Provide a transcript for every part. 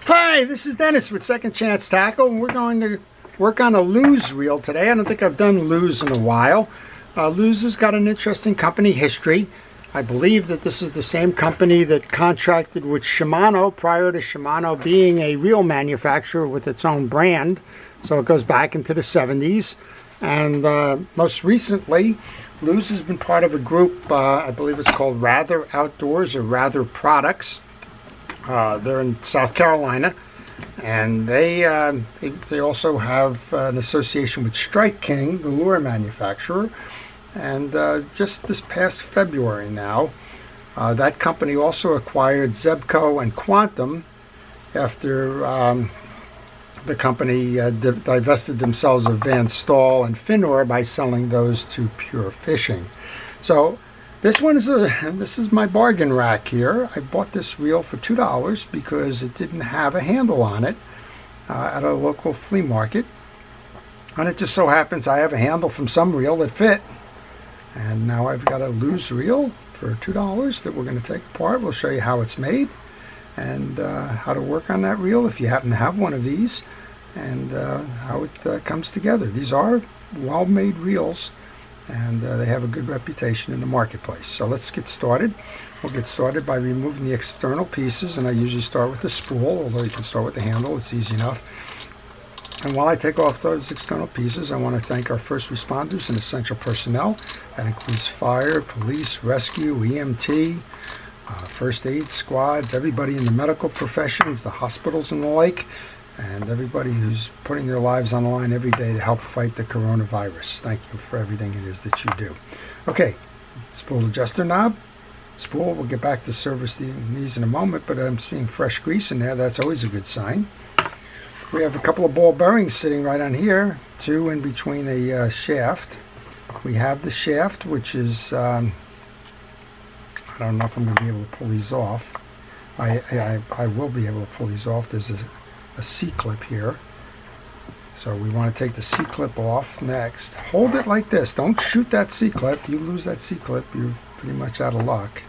Hi, this is Dennis with Second Chance Tackle, and we're going to work on a Lews reel today. I don't think I've done Lews in a while. Lews has got an interesting company history. I believe that this is the same company that contracted with Shimano prior to Shimano being a reel manufacturer with its own brand. So it goes back into the 70s. And most recently, Lews has been part of a group, I believe it's called Rather Outdoors or Rather Products. They're in South Carolina, and they also have an association with Strike King, the lure manufacturer. And just this past February now, that company also acquired Zebco and Quantum after the company divested themselves of Van Staal and Finor by selling those to Pure Fishing. So this is my bargain rack here. I bought this reel for $2 because it didn't have a handle on it at a local flea market. And it just so happens I have a handle from some reel that fit. And now I've got a Lews reel for $2 that we're going to take apart. We'll show you how it's made and how to work on that reel if you happen to have one of these, and how it comes together. These are well-made reels, and they have a good reputation in the marketplace. So let's get started. We'll get started by removing the external pieces, and I usually start with the spool, although you can start with the handle. It's easy enough. And while I take off those external pieces, I want to thank our first responders and essential personnel. That includes fire, police, rescue, EMT, first aid squads, everybody in the medical professions, the hospitals and the like, and everybody who's putting their lives on the line every day to help fight the coronavirus. Thank you for everything it is that you do. Okay, spool adjuster knob. Spool, we'll get back to service these in a moment, but I'm seeing fresh grease in there. That's always a good sign. We have a couple of ball bearings sitting right on here, two in between a shaft. We have the shaft, which is, I don't know if I'm going to be able to pull these off. I will be able to pull these off. There's a C-clip here. So we want to take the C-clip off next. Hold it like this. Don't shoot that C-clip. You lose that C-clip, you're pretty much out of luck.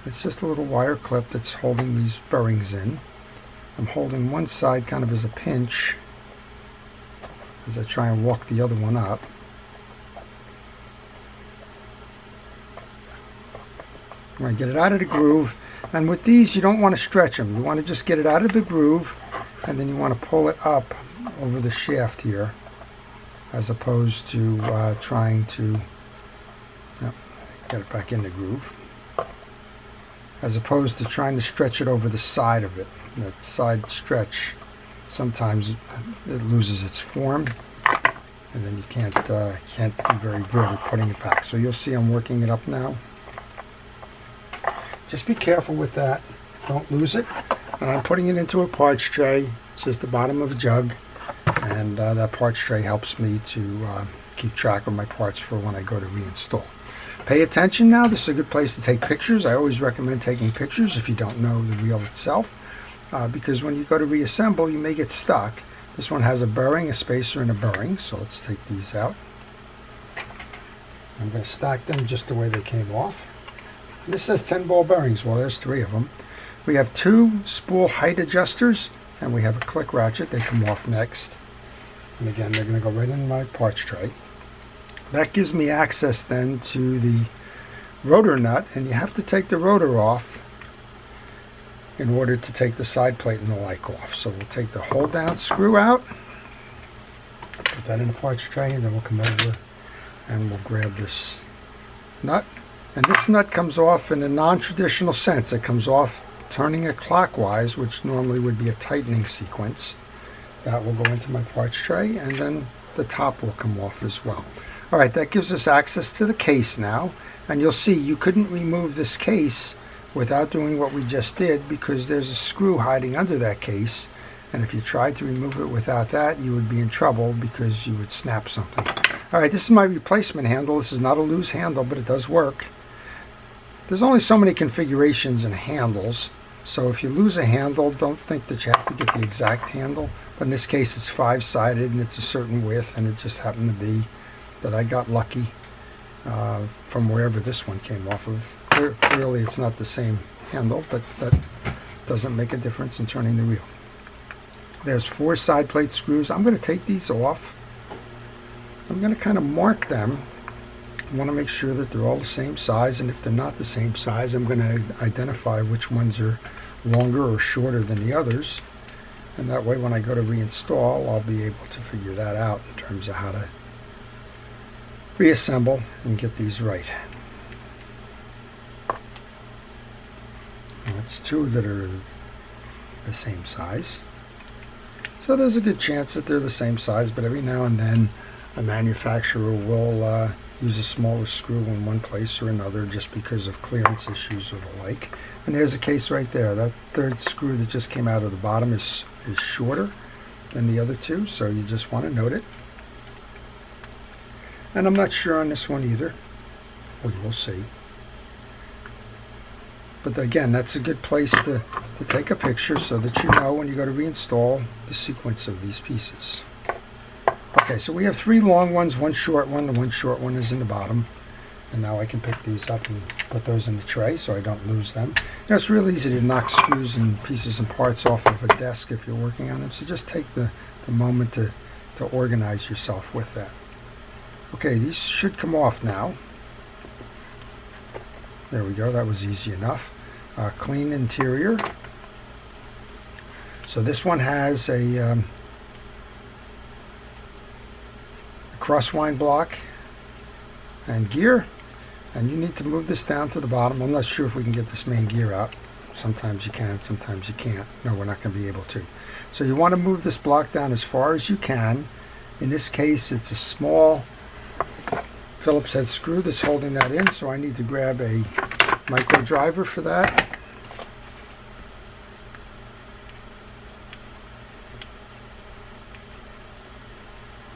It's just a little wire clip that's holding these bearings in. I'm holding one side kind of as a pinch as I try and walk the other one up. I'm going to get it out of the groove, and with these you don't want to stretch them. You want to just get it out of the groove, and then you want to pull it up over the shaft here, as opposed to trying to get it back in the groove, as opposed to trying to stretch it over the side of it. That side stretch, sometimes it loses its form, and then you can't be very good at putting it back. So you'll see I'm working it up now. Just be careful with that. Don't lose it. And I'm putting it into a parts tray. It's just the bottom of a jug, and that parts tray helps me to keep track of my parts for when I go to reinstall. Pay attention now. This is a good place to take pictures. I always recommend taking pictures if you don't know the reel itself, because when you go to reassemble, you may get stuck. This one has a bearing, a spacer, and a bearing. So let's take these out. I'm going to stack them just the way they came off. And this says 10 ball bearings. Well, there's 3 of them. We have 2 spool height adjusters, and we have a click ratchet. They come off next. And again, they're going to go right in my parts tray. That gives me access then to the rotor nut, and you have to take the rotor off in order to take the side plate and the like off. So we'll take the hold down screw out, put that in the parts tray, and then we'll come over and we'll grab this nut. And this nut comes off in a non-traditional sense. It comes off turning it clockwise, which normally would be a tightening sequence. That will go into my parts tray, and then the top will come off as well. Alright, that gives us access to the case now, and you'll see you couldn't remove this case without doing what we just did, because there's a screw hiding under that case, and if you tried to remove it without that, you would be in trouble because you would snap something. Alright, this is my replacement handle. This is not a Lews handle, but it does work. There's only so many configurations in handles, so if you lose a handle, don't think that you have to get the exact handle, but in this case it's 5-sided and it's a certain width, and it just happened to be that I got lucky from wherever this one came off of. Clearly it's not the same handle, but that doesn't make a difference in turning the reel. There's 4 side plate screws. I'm going to take these off. I'm going to kind of mark them. I want to make sure that they're all the same size, and if they're not the same size, I'm going to identify which ones are longer or shorter than the others, and that way when I go to reinstall, I'll be able to figure that out in terms of how to reassemble and get these right. And that's 2 that are the same size. So there's a good chance that they're the same size, but every now and then a manufacturer will use a smaller screw in one place or another just because of clearance issues or the like. And there's a case right there. That 3rd screw that just came out of the bottom is shorter than the other 2, so you just want to note it. And I'm not sure on this one either. We will see. But again, that's a good place to take a picture so that you know when you go to reinstall the sequence of these pieces. Okay, so we have 3 long ones, 1 short one. The 1 short one is in the bottom. And now I can pick these up and put those in the tray so I don't lose them. You know, it's real easy to knock screws and pieces and parts off of a desk if you're working on them. So just take the moment to organize yourself with that. Okay, these should come off now. There we go, that was easy enough. Clean interior. So this one has a crosswind block and gear, and you need to move this down to the bottom. I'm not sure if we can get this main gear out. Sometimes you can, sometimes you can't. No, we're not going to be able to. So you want to move this block down as far as you can. In this case, it's a small Phillips head screw that's holding that in, so I need to grab a micro driver for that.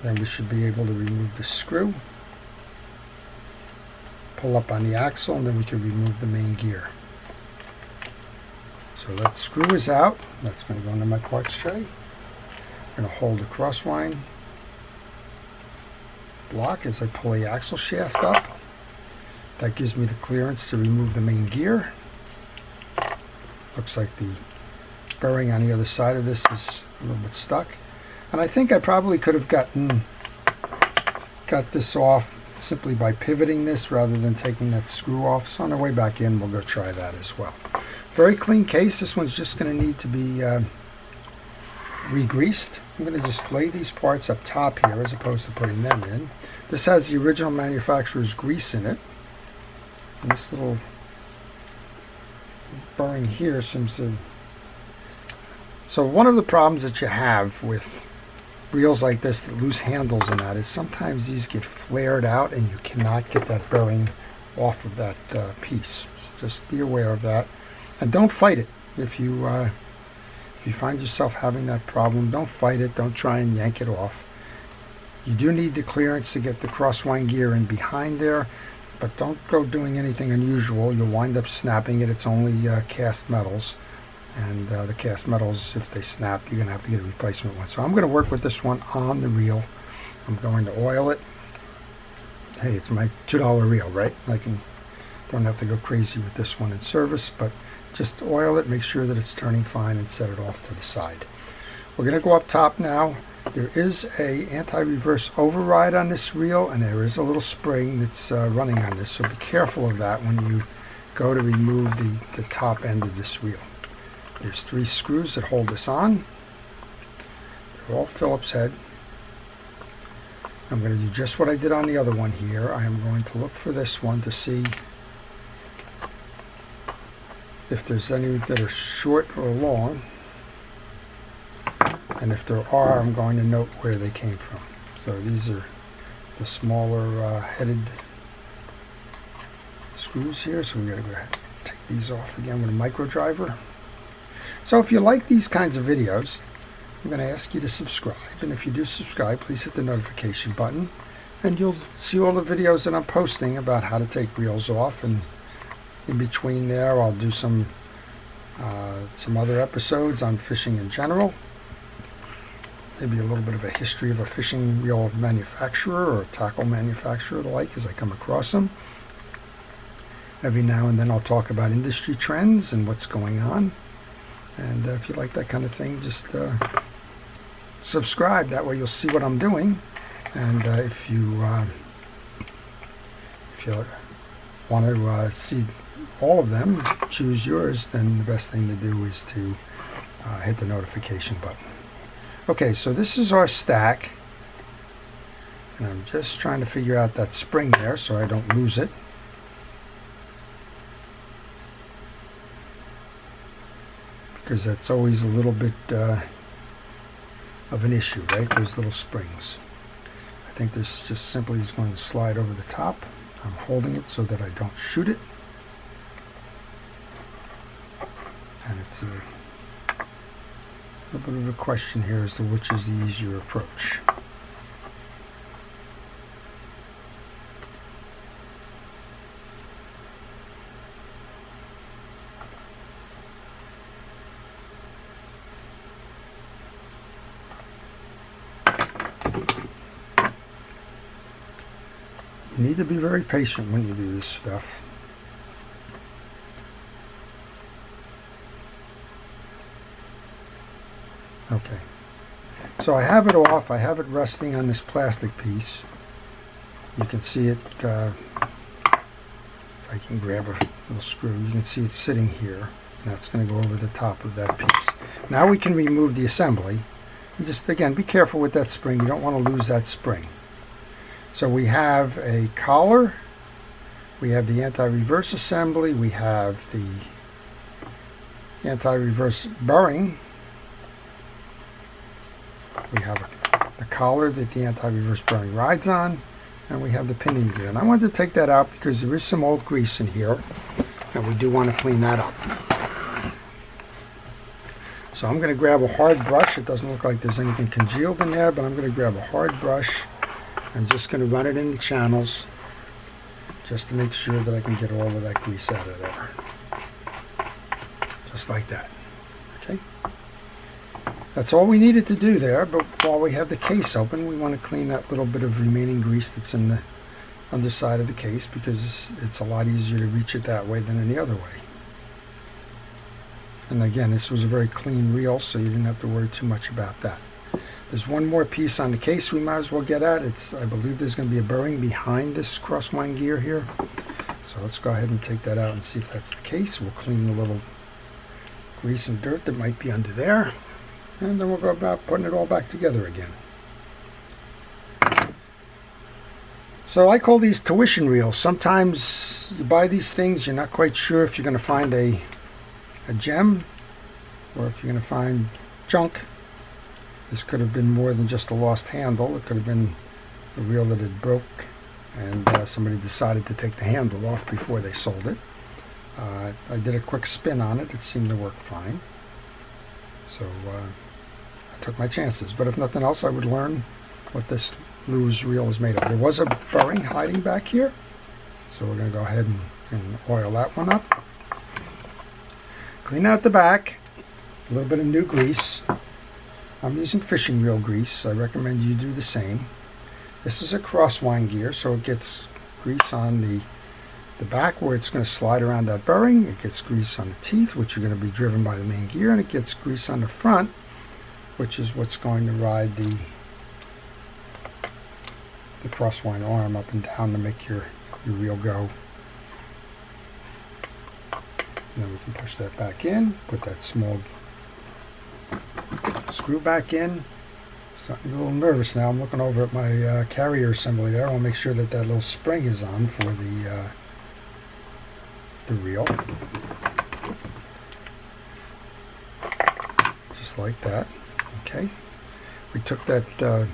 Then we should be able to remove the screw, pull up on the axle, and then we can remove the main gear. So that screw is out. That's going to go into my parts tray. I'm going to hold the crosswind block as I pull the axle shaft up. That gives me the clearance to remove the main gear. Looks like the bearing on the other side of this is a little bit stuck. And I think I probably could have got this off simply by pivoting this rather than taking that screw off. So on our way back in, we'll go try that as well. Very clean case. This one's just going to need to be re-greased. I'm going to just lay these parts up top here as opposed to putting them in. This has the original manufacturer's grease in it. And this little bearing here seems to... So one of the problems that you have with reels like this that lose handles and that is sometimes these get flared out and you cannot get that bearing off of that piece. So just be aware of that. And don't fight it. If you find yourself having that problem, don't fight it. Don't try and yank it off. You do need the clearance to get the crosswind gear in behind there, but don't go doing anything unusual. You'll wind up snapping it. It's only cast metals. And the cast metals, if they snap, you're going to have to get a replacement one. So I'm going to work with this one on the reel. I'm going to oil it. Hey, it's my $2 reel, right? Don't have to go crazy with this one in service, but just oil it, make sure that it's turning fine, and set it off to the side. We're going to go up top now. There is a anti-reverse override on this reel, and there is a little spring that's running on this, so be careful of that when you go to remove the top end of this reel. There's 3 screws that hold this on. They're all Phillips head. I'm going to do just what I did on the other one here. I am going to look for this one to see if there's any that are short or long. And if there are, I'm going to note where they came from. So these are the smaller headed screws here. So we got to go ahead and take these off again with a micro driver. So if you like these kinds of videos, I'm going to ask you to subscribe. And if you do subscribe, please hit the notification button. And you'll see all the videos that I'm posting about how to take reels off. And in between there, I'll do some other episodes on fishing in general. Maybe a little bit of a history of a fishing reel manufacturer or a tackle manufacturer, the like, as I come across them. Every now and then I'll talk about industry trends and what's going on. And if you like that kind of thing, just subscribe. That way you'll see what I'm doing. And if you want to see all of them, choose yours, then the best thing to do is to hit the notification button. Okay, so this is our stack. And I'm just trying to figure out that spring there so I don't lose it. Because that's always a little bit of an issue, right? Those little springs. I think this just simply is going to slide over the top. I'm holding it so that I don't shoot it. And it's a little bit of a question here as to which is the easier approach. You need to be very patient when you do this stuff. Okay, so I have it off. I have it resting on this plastic piece. You can see it, if I can grab a little screw, you can see it sitting here. And that's going to go over the top of that piece. Now we can remove the assembly. And just, again, be careful with that spring. You don't want to lose that spring. So we have a collar, we have the anti-reverse assembly, we have the anti-reverse bearing, we have the collar that the anti-reverse bearing rides on, and we have the pinion gear. And I wanted to take that out because there is some old grease in here, and we do want to clean that up. So I'm going to grab a hard brush. It doesn't look like there's anything congealed in there, but I'm going to grab a hard brush. I'm just going to run it in the channels just to make sure that I can get all of that grease out of there. Just like that. Okay. That's all we needed to do there, but while we have the case open, we want to clean that little bit of remaining grease that's in the underside of the case, because it's a lot easier to reach it that way than any other way. And again, this was a very clean reel, so you didn't have to worry too much about that. There's one more piece on the case we might as well get at. I believe there's going to be a bearing behind this crosswind gear here. So let's go ahead and take that out and see if that's the case. We'll clean the little grease and dirt that might be under there. And then we'll go about putting it all back together again. So I call these tuition reels. Sometimes you buy these things, you're not quite sure if you're going to find a gem or if you're going to find junk. This could have been more than just a lost handle. It could have been a reel that had broke and somebody decided to take the handle off before they sold it. I did a quick spin on it. It seemed to work fine. So I took my chances. But if nothing else, I would learn what this Lews reel is made of. There was a bearing hiding back here. So we're going to go ahead and oil that one up. Clean out the back. A little bit of new grease. I'm using fishing reel grease. I recommend you do the same. This is a crosswind gear, so it gets grease on the back where it's going to slide around that bearing. It gets grease on the teeth, which are going to be driven by the main gear, and it gets grease on the front, which is what's going to ride the crosswind arm up and down to make your reel go. And then we can push that back in, put that small screw back in. Starting to get a little nervous now. I'm looking over at my carrier assembly there. I want to make sure that that little spring is on for the reel. Just like that. Okay. We took that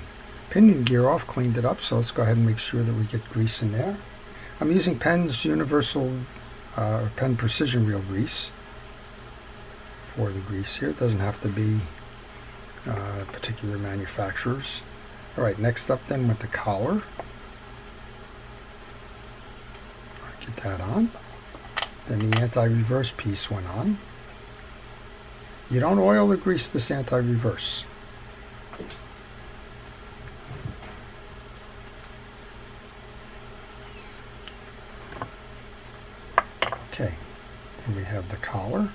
pinion gear off, cleaned it up, so let's go ahead and make sure that we get grease in there. I'm using Penn's Universal Penn Precision Reel grease for the grease here. It doesn't have to be particular manufacturers. Alright, next up then with the collar. Get that on. Then the anti-reverse piece went on. You don't oil or grease this anti-reverse. Okay, and we have the collar.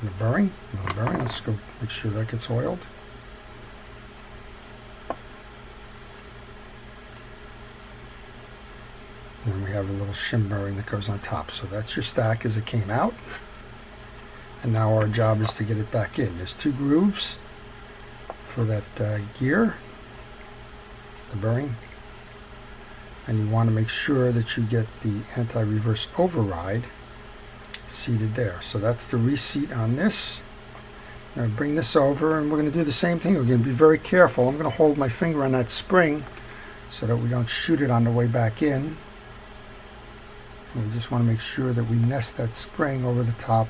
And the bearing, let's go make sure that gets oiled. And then we have a little shim bearing that goes on top. So that's your stack as it came out. And now our job is to get it back in. There's 2 grooves for that gear, the bearing. And you want to make sure that you get the anti-reverse override seated there. So that's the reseat on this. I'm going to bring this over and we're going to do the same thing. We're going to be very careful. I'm going to hold my finger on that spring so that we don't shoot it on the way back in. And we just want to make sure that we nest that spring over the top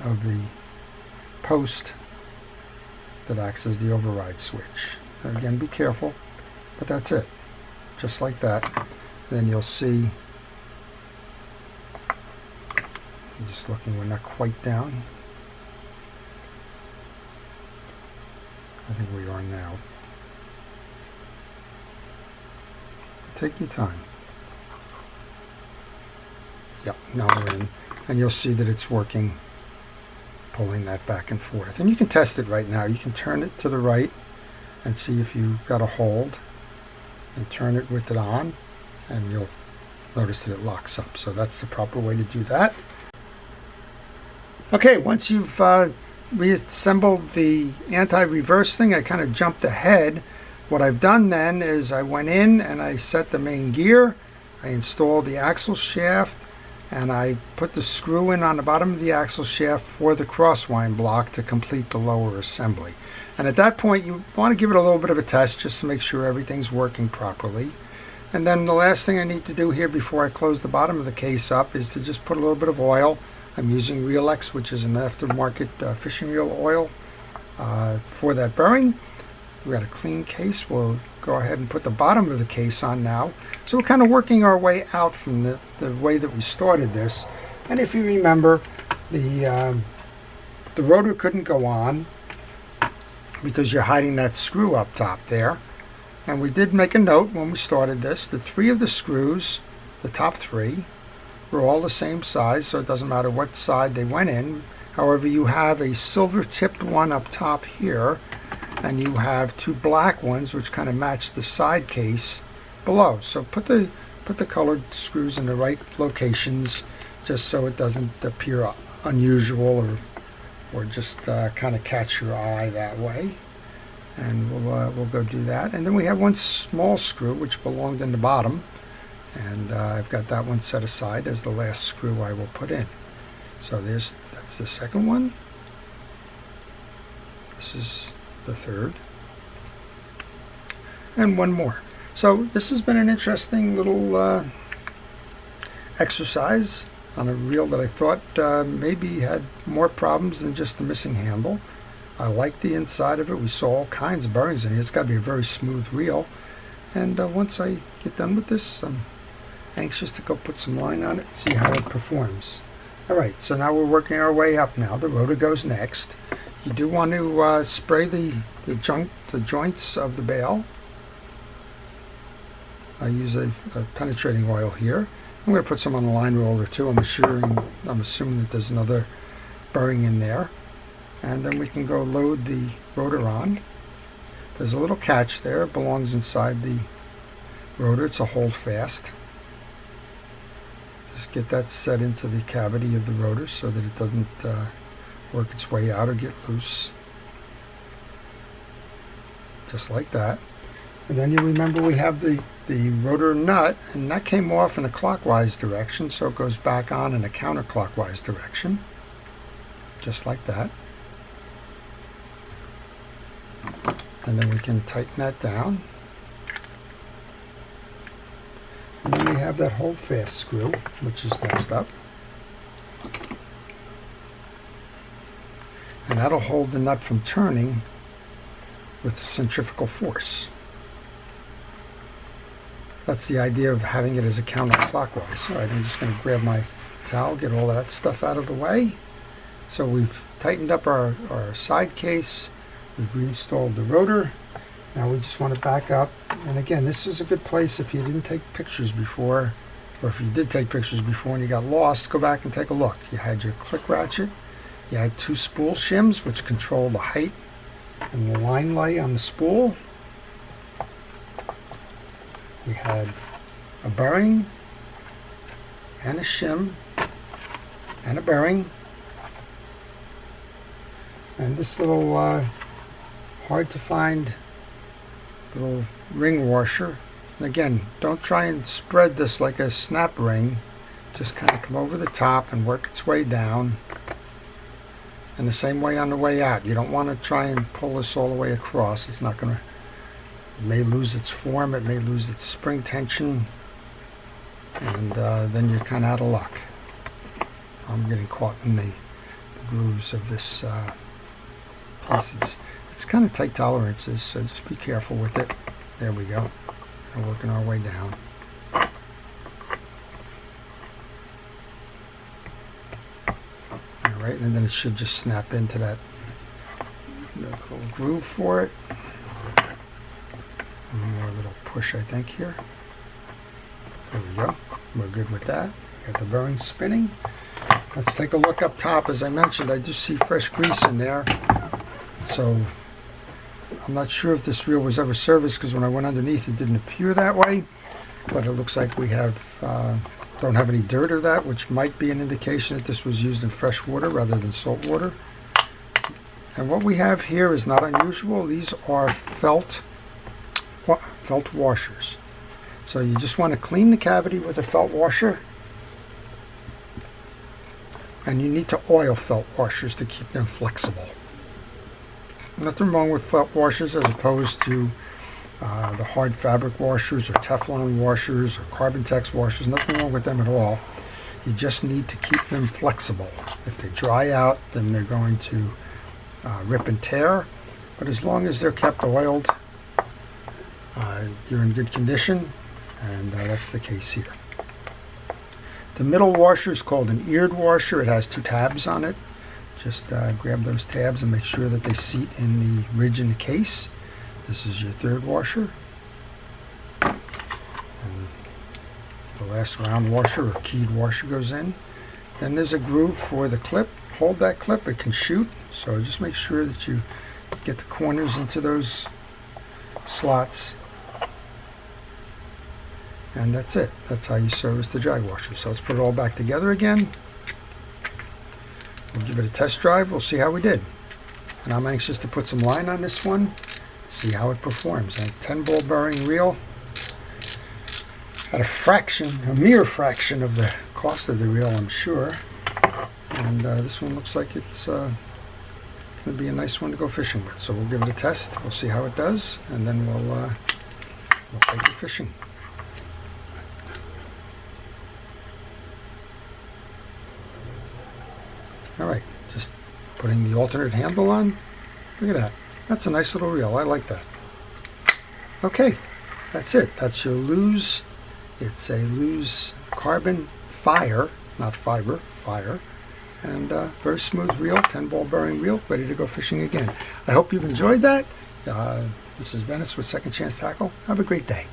of the post that acts as the override switch. And again, be careful, but that's it. Just like that. Then you'll see, I'm just looking, we're not quite down. I think we are now. Take your time. Yep, now we're in. And you'll see that it's working, pulling that back and forth. And you can test it right now. You can turn it to the right and see if you've got a hold. And turn it with it on, and you'll notice that it locks up. So that's the proper way to do that. Okay, once you've reassembled the anti-reverse thing, I kind of jumped ahead. What I've done then is I went in and I set the main gear, I installed the axle shaft, and I put the screw in on the bottom of the axle shaft for the crosswind block to complete the lower assembly. And at that point you want to give it a little bit of a test just to make sure everything's working properly. And then the last thing I need to do here before I close the bottom of the case up is to just put a little bit of oil. I'm using Realex, which is an aftermarket fishing reel oil for that bearing. We've got a clean case. We'll go ahead and put the bottom of the case on now. So we're kind of working our way out from the way that we started this. And if you remember, the rotor couldn't go on because you're hiding that screw up top there. And we did make a note when we started this. The 3 of the screws, the top 3, were all the same size, so it doesn't matter what side they went in. However, you have a silver tipped one up top here, and you have 2 black ones which kind of match the side case below. So put the colored screws in the right locations just so it doesn't appear unusual or just kind of catch your eye that way. And we'll go do that. And then we have 1 small screw which belonged in the bottom, and I've got that one set aside as the last screw I will put in. So that's the second one. This is the third, and 1 more. So this has been an interesting little exercise on a reel that I thought maybe had more problems than just the missing handle. I like the inside of it. We saw all kinds of bearings in it. It's got to be a very smooth reel. And once I get done with this, I'm anxious to go put some line on it and see how it performs. Alright, so now we're working our way up now. The rotor goes next. You do want to spray the joints of the bail. I use a penetrating oil here. I'm going to put some on the line roller too. I'm assuming that there's another bearing in there. And then we can go load the rotor on. There's a little catch there. It belongs inside the rotor. It's a hold fast. Just get that set into the cavity of the rotor so that it doesn't work its way out or get loose. Just like that. And then you remember we have the rotor nut, and that came off in a clockwise direction, so it goes back on in a counterclockwise direction. Just like that. And then we can tighten that down. And then we have that hold fast screw, which is next up. And that'll hold the nut from turning with centrifugal force. That's the idea of having it as a counterclockwise. All right, I'm just going to grab my towel, get all of that stuff out of the way. So we've tightened up our side case. We've reinstalled the rotor. Now we just want to back up. And again, this is a good place if you didn't take pictures before, or if you did take pictures before and you got lost, go back and take a look. You had your click ratchet. You had 2 spool shims which control the height and the line lay on the spool. We had a bearing and a shim and a bearing, and this little hard to find little ring washer. And again, don't try and spread this like a snap ring, just kind of come over the top and work its way down, and the same way on the way out. You don't want to try and pull this all the way across. It's not going to, it may lose its form, it may lose its spring tension, and then you're kind of out of luck. I'm getting caught in the grooves of this piece. It's kind of tight tolerances, so just be careful with it. There we go. We're working our way down. Alright, and then it should just snap into that little groove for it. One more little push, I think, here. There we go. We're good with that. Got the bearing spinning. Let's take a look up top. As I mentioned, I do see fresh grease in there. So I'm not sure if this reel was ever serviced, because when I went underneath it didn't appear that way. But it looks like we have don't have any dirt or that, which might be an indication that this was used in fresh water rather than salt water. And what we have here is not unusual. These are felt washers. So you just want to clean the cavity with a felt washer, and you need to oil felt washers to keep them flexible. Nothing wrong with felt washers as opposed to the hard fabric washers or Teflon washers or Carbon Tex washers. Nothing wrong with them at all. You just need to keep them flexible. If they dry out, then they're going to rip and tear. But as long as they're kept oiled, you're in good condition, and that's the case here. The middle washer is called an eared washer. It has 2 tabs on it. Just grab those tabs and make sure that they seat in the ridge in the case. This is your 3rd washer. And the last round washer or keyed washer goes in. Then there's a groove for the clip. Hold that clip, it can shoot. So just make sure that you get the corners into those slots. And that's it. That's how you service the drag washer. So let's put it all back together again. We'll give it a test drive. We'll see how we did. And I'm anxious to put some line on this one, see how it performs. And 10-ball bearing reel at a mere fraction of the cost of the reel, I'm sure. And this one looks like it's going to be a nice one to go fishing with. So we'll give it a test. We'll see how it does, and then we'll take it fishing. Alright, just putting the alternate handle on. Look at that. That's a nice little reel. I like that. Okay, that's it. That's your Lews. It's a Lews Carbon Fire, not fiber, fire. And very smooth reel, 10-ball bearing reel, ready to go fishing again. I hope you've enjoyed that. This is Dennis with Second Chance Tackle. Have a great day.